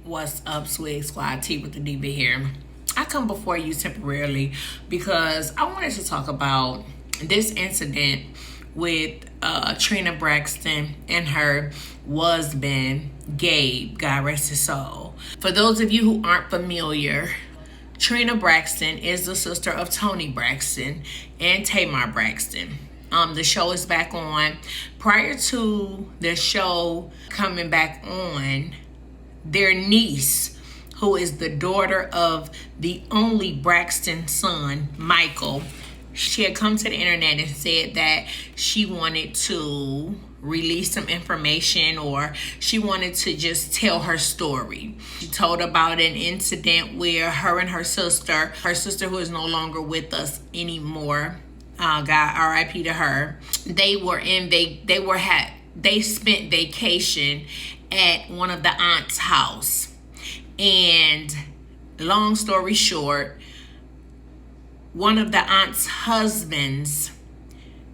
What's up, Swig Squad? T with the DB here. I come before you temporarily because I wanted to talk about this incident with Trina Braxton and her husband, Gabe, God rest his soul. For those of you who aren't familiar, Trina Braxton is the sister of Toni Braxton and Tamar Braxton. The show is back on. Prior to the show coming back on, their niece, who is the daughter of the only Braxton son, Michael, she had come to the internet and said that she wanted to release some information, or she wanted to just tell her story. She told about an incident where her and her sister who is no longer with us anymore, God R.I.P. to her, they spent vacation at one of the aunt's house. And long story short, one of the aunt's husbands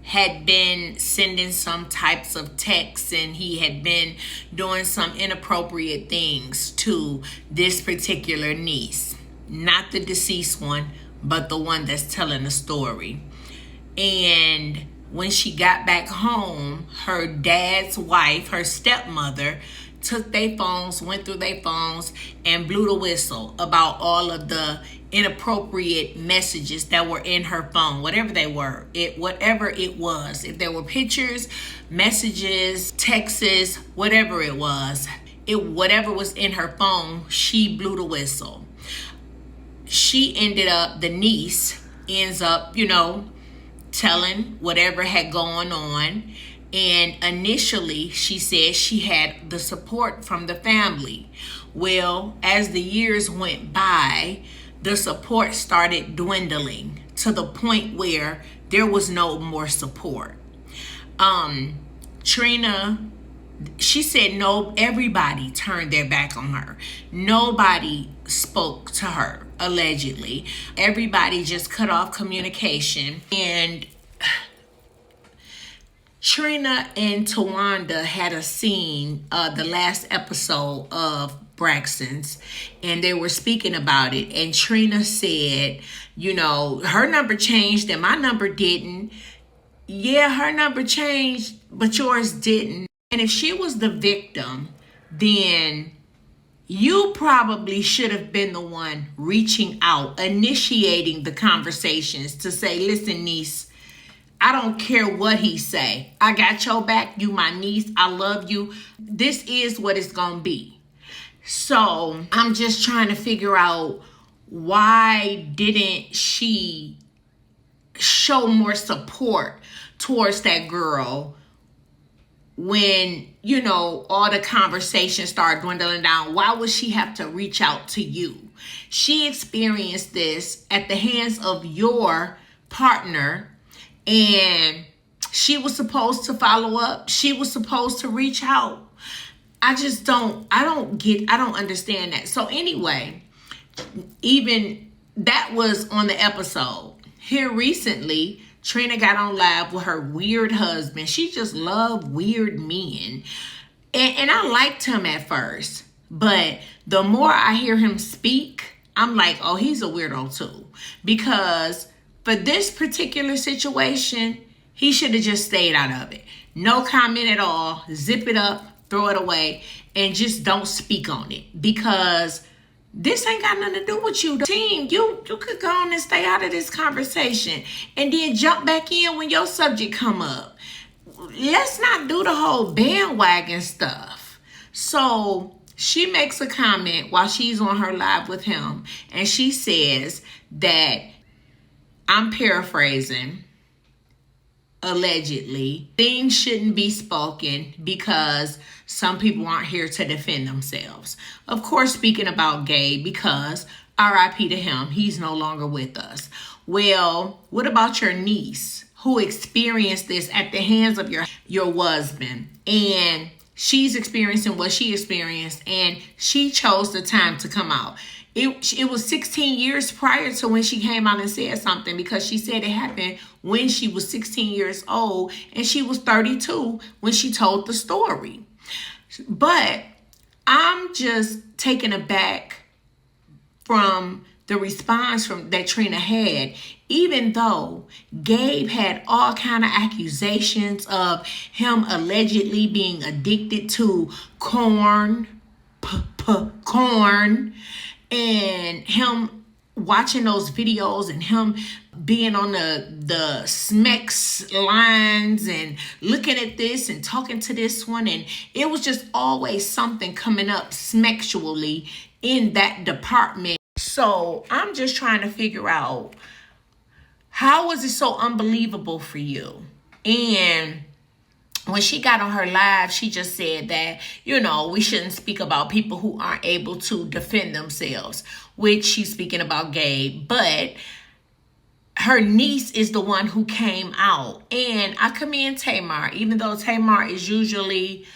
had been sending some types of texts, and he had been doing some inappropriate things to this particular niece. Not the deceased one, but the one that's telling the story. And when she got back home, her dad's wife, her stepmother, took their phones, went through their phones, and blew the whistle about all of the inappropriate messages that were in her phone, whatever they were, whatever it was. If there were pictures, messages, texts, whatever it was, whatever was in her phone, she blew the whistle. The niece ends up, telling whatever had gone on. And initially, she said she had the support from the family. Well, as the years went by, the support started dwindling to the point where there was no more support. Trina, she said no, everybody turned their back on her. Nobody spoke to her, allegedly. Everybody just cut off communication. And Trina and Tawanda had a scene, the last episode of Braxton's, and they were speaking about it. And Trina said, her number changed and my number didn't. Yeah, her number changed, but yours didn't. And if she was the victim, then you probably should have been the one reaching out, initiating the conversations to say, listen, niece, I don't care what he say. I got your back. You my niece. I love you. This is what it's going to be. So I'm just trying to figure out, why didn't she show more support towards that girl when, all the conversations started dwindling down? Why would she have to reach out to you? She experienced this at the hands of your partner, and she was supposed to follow up. She was supposed to reach out. I don't understand that. So anyway, even that was on the episode. Here recently, Trina got on live with her weird husband. She just loved weird men. And I liked him at first. But the more I hear him speak, I'm like, oh, he's a weirdo too. Because for this particular situation, he should have just stayed out of it. No comment at all. Zip it up, throw it away, and just don't speak on it. Because this ain't got nothing to do with you. Team, you could go on and stay out of this conversation and then jump back in when your subject come up. Let's not do the whole bandwagon stuff. So she makes a comment while she's on her live with him, and she says that, I'm paraphrasing, allegedly, things shouldn't be spoken because some people aren't here to defend themselves. Of course, speaking about Gabe, because RIP to him, he's no longer with us. Well, what about your niece who experienced this at the hands of your husband? And she's experiencing what she experienced, and she chose the time to come out. It was 16 years prior to when she came out and said something, because she said it happened when she was 16 years old and she was 32 when she told the story. But I'm just taken aback from the response from that Trina had, even though Gabe had all kind of accusations of him allegedly being addicted to corn, corn, and him watching those videos and him being on the Smex lines and looking at this and talking to this one, and it was just always something coming up smexually in that department. So I'm just trying to figure out, how was it so unbelievable for you? And when she got on her live, she just said that, we shouldn't speak about people who aren't able to defend themselves, which she's speaking about Gabe. But her niece is the one who came out. And I commend Tamar, even though Tamar is usually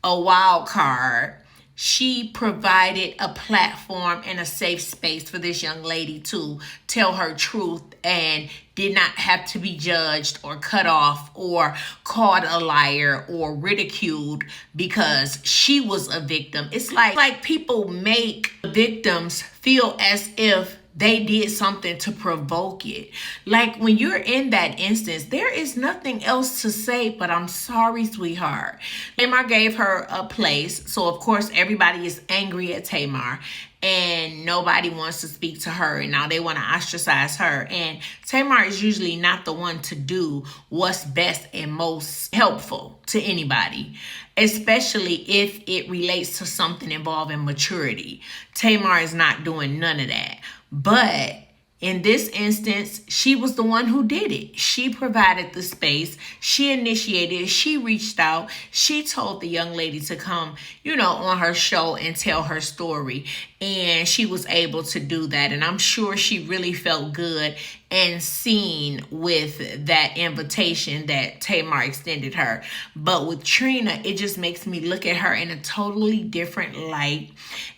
a wild card. She provided a platform and a safe space for this young lady to tell her truth and did not have to be judged or cut off or called a liar or ridiculed because she was a victim. It's like people make victims feel as if they did something to provoke it. Like when you're in that instance, there is nothing else to say but I'm sorry, sweetheart. Tamar gave her a place. So of course everybody is angry at Tamar and nobody wants to speak to her, and now they want to ostracize her. And Tamar is usually not the one to do what's best and most helpful to anybody, especially if it relates to something involving maturity. Tamar is not doing none of that. But in this instance, she was the one who did it. She provided the space. She initiated it. She reached out. She told the young lady to come, on her show and tell her story. And she was able to do that. And I'm sure she really felt good and seen with that invitation that Tamar extended her. But with Trina, it just makes me look at her in a totally different light.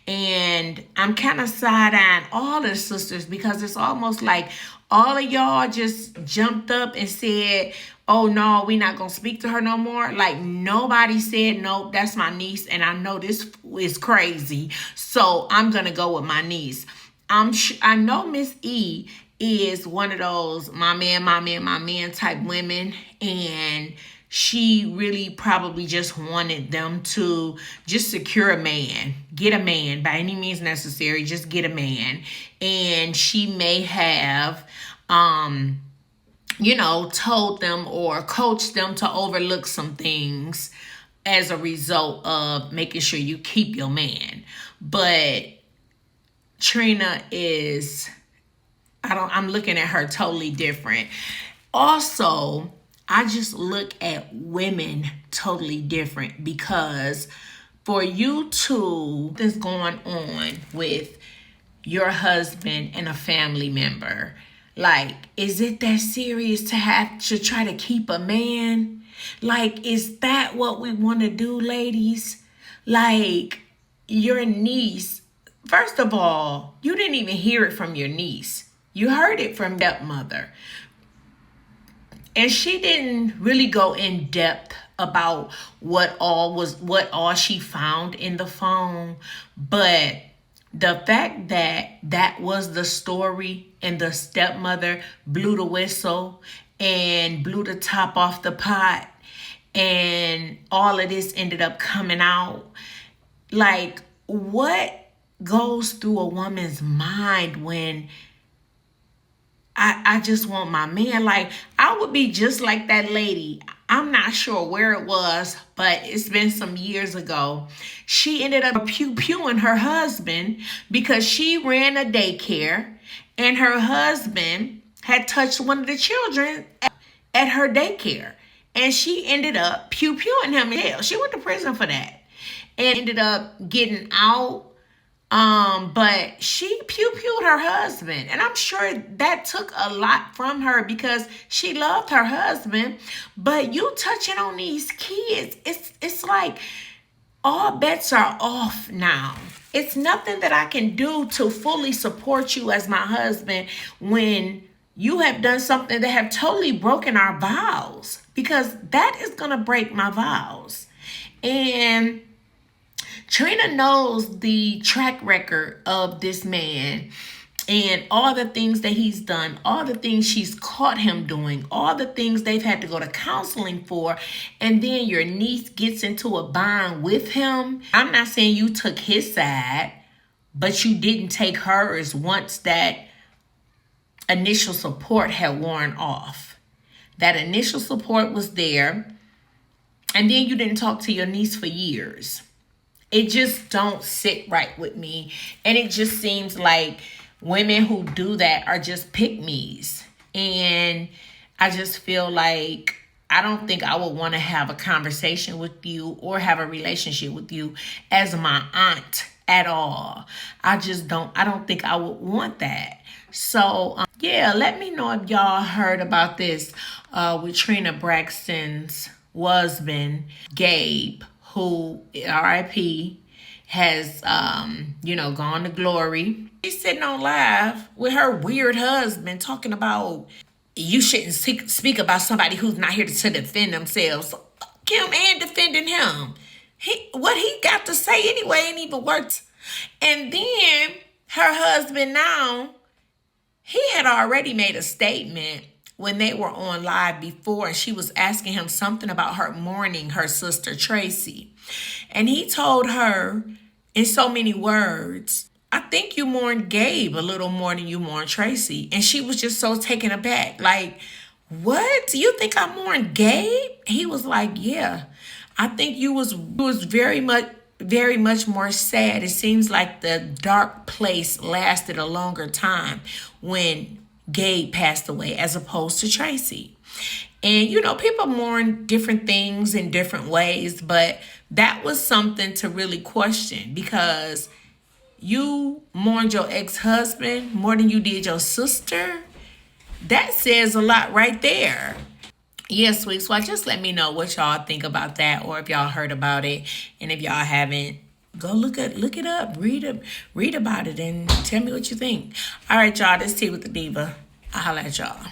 And I'm kind of side-eyeing all the sisters because it's almost like all of y'all just jumped up and said, oh no, we're not going to speak to her no more. Like nobody said, nope, that's my niece. And I know this is crazy. So I'm going to go with my niece. I know Miss E is one of those my man type women. And she really probably just wanted them to just secure a man, get a man by any means necessary, just get a man. And she may have, told them or coached them to overlook some things as a result of making sure you keep your man. But Trina is, I'm looking at her totally different. Also, I just look at women totally different because for you two, that's going on with your husband and a family member, like, is it that serious to have to try to keep a man? Like, is that what we want to do, ladies? Like, your niece, first of all, you didn't even hear it from your niece. You heard it from stepmother. And she didn't really go in depth about what all she found in the phone. But the fact that that was the story and the stepmother blew the whistle and blew the top off the pot and all of this ended up coming out. Like, what goes through a woman's mind when I just want my man? Like, I would be just like that lady. I'm not sure where it was, but it's been some years ago. She ended up pew-pewing her husband because she ran a daycare and her husband had touched one of the children at her daycare. And she ended up pew-pewing him in jail. She went to prison for that and ended up getting out. But she pew-pewed her husband. And I'm sure that took a lot from her because she loved her husband. But you touching on these kids, it's like all bets are off now. It's nothing that I can do to fully support you as my husband when you have done something that have totally broken our vows, because that is going to break my vows. And Trina knows the track record of this man and all the things that he's done, all the things she's caught him doing, all the things they've had to go to counseling for, and then your niece gets into a bond with him. I'm not saying you took his side, but you didn't take hers once that initial support had worn off. That initial support was there, and then you didn't talk to your niece for years. It just don't sit right with me, and it just seems like women who do that are just pick-me's. And I just feel like I don't think I would want to have a conversation with you or have a relationship with you as my aunt at all. I don't think I would want that. So, yeah, let me know if y'all heard about this with Trina Braxton's husband, Gabe, who, RIP, has, gone to glory. She's sitting on live with her weird husband talking about you shouldn't speak about somebody who's not here to defend themselves. Fuck him and defending him. What he got to say anyway ain't even worth. And then her husband now, he had already made a statement when they were on live before, and she was asking him something about her mourning her sister Tracy. And he told her in so many words, I think you mourn Gabe a little more than you mourn Tracy. And she was just so taken aback. Like, what? Do you think I mourn Gabe? He was like, yeah. I think you was very much more sad. It seems like the dark place lasted a longer time when Gabe passed away as opposed to Tracy. And, people mourn different things in different ways, but that was something to really question, because you mourned your ex-husband more than you did your sister. That says a lot right there. Yes, sweet. So just let me know what y'all think about that, or if y'all heard about it. And if y'all haven't, go look it up, read about it, and tell me what you think. All right, y'all, this Tea with the Diva. I'll holla at y'all.